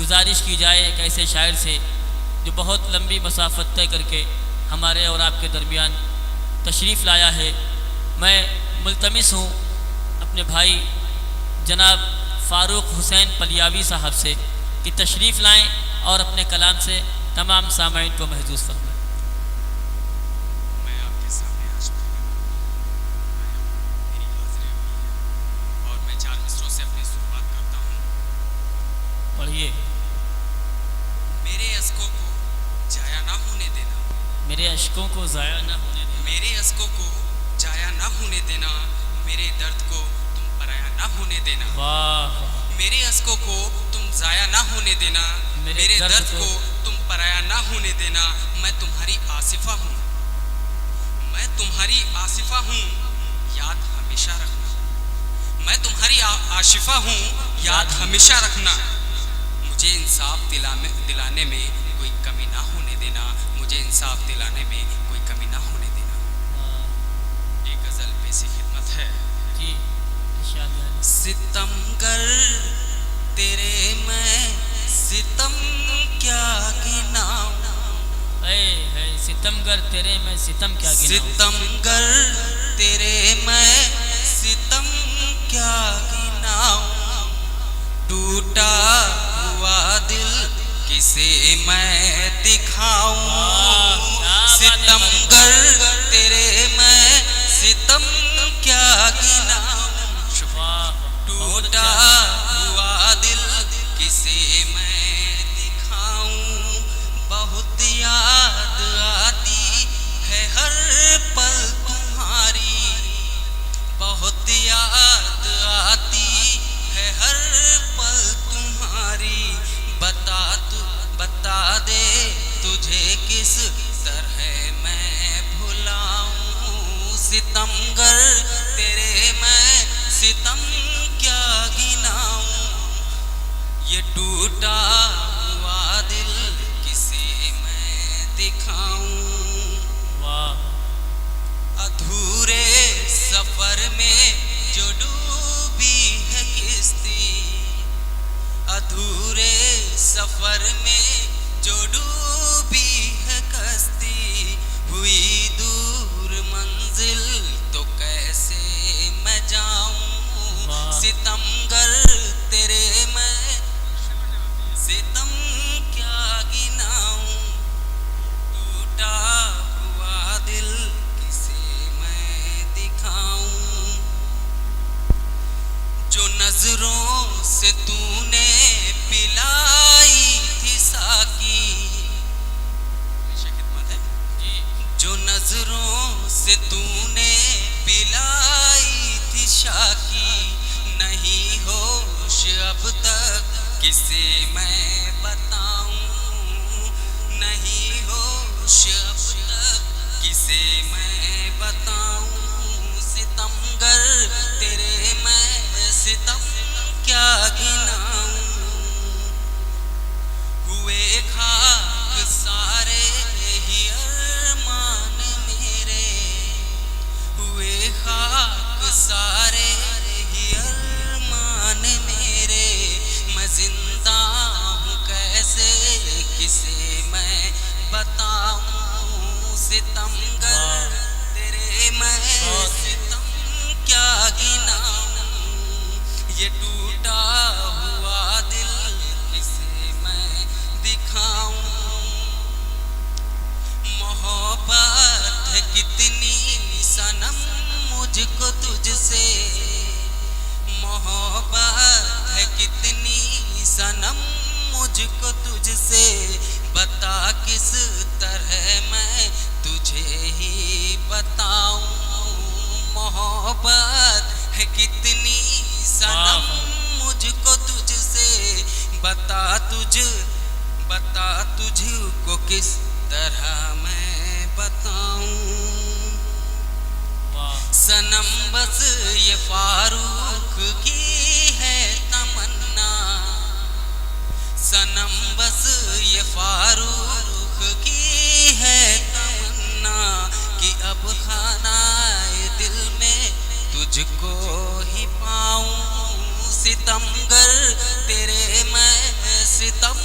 गुजारिश की जाए एक ऐसे शायर से जो बहुत लंबी मसाफत तय करके हमारे और आपके दरमियान तशरीफ़ लाया है। मैं मुल्तमिस हूँ अपने भाई जनाब फ़ारूक हुसैन पलियावी साहब से कि तशरीफ़ लाएँ और अपने कलाम से तमाम सामाईन को महजूज़ फरमाएँ। मैं आपके सामने आज मेरी हाज़िरी हुई है और मैं 4 मिसरों से अपनी शुरुआत करता हूँ। पढ़िए। मेरे अश्कों को जाया ना होने देना, मेरे अश्कों को ज़ाया ना होने देना, मेरे अश्कों को जाया ना होने देना, मेरे दर्द को तुम पराया ना होने देना। वाह। मेरे अश्कों को तुम जाया ना होने देना, मेरे दर्द को तुम पराया ना होने देना। मैं तुम्हारी आसिफा हूँ, मैं तुम्हारी आसिफा हूँ, याद हमेशा रखना। मैं तुम्हारी आशिफा हूँ, याद हमेशा रखना। मुझे इंसाफ दिलाने में कोई कमी ना होने देना, मुझे इंसाफ दिलाने में कोई कमी ना होने देना। एक गज़ल पेशी खिदमत है जी इंशाअल्लाह। सितमगर तेरे मैं सितम क्या गिनाऊं, है सितमगर तेरे मैं सितम क्या गिनाऊं। सितमगर तेरे मैं सितम क्या गिनाऊं। टूटा हुआ दिल किसे मैं दिखाऊं। सितमगर तेरे मैं सितम क्या गिनाऊं। टूटा हुआ दिल किसे मैं दिखाऊं। बहुत याद आती है हर पल तुम्हारी, बहुत याद आती है हर पल तुम्हारी। बता दे तुझे किस तरह मैं भुलाऊं। सितमगर तेरे मैं सितम क्या गिनाऊं। ये टूटा हुआ दिल किसे मैं दिखाऊं। वाह। अधूरे सफर में जो डूबी है किश्ती, अधूरे सफर में जो डूबी है कश्ती। हुई दूर मंजिल तो कैसे मैं जाऊं। सितमगर तेरे मैं सितम क्या गिनाऊं। टूटा हुआ दिल किसे मैं दिखाऊं। जो नजरों से तूने पिलाई थी साकी, खिदमत है जी। जो नजरों से तूने पिलाई थी शाकी। नहीं होश अब तक किसे मैं बताऊं। नहीं होश अब तक किसे मैं बताऊं। सितमगर तेरे मैं सितम क्या गिनाऊं। हुए खाक सारे ही अरमान मेरे, हुए खाक सारे ही अरमान मेरे। मैं जिंदा हूँ कैसे किसे मैं बताऊं। सितमगर तेरे मैं सितम क्या गिनाऊं। ये टूटा हुआ दिल किसे मैं दिखाऊं। मोहब्बत है कितनी सनम मुझको तुझसे, मोहब्बत है कितनी सनम मुझको तुझसे। बता किस तरह मैं तुझे ही बताऊं। मोहब्बत है कितनी सनम मुझको तुझसे। बता तुझको किस तरह मैं बताऊं। सनम बस ये फारूक की है तमन्ना, सनम बस ये फारूक की है तमन्ना। कि अब खानाए दिल में तुझको ही पाऊं। सितमगर तेरे मैं सितम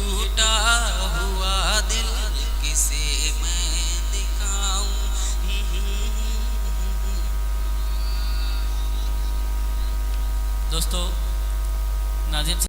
टूटा हुआ दिल किसे मैं दिखाऊं। दोस्तों नाज़रीन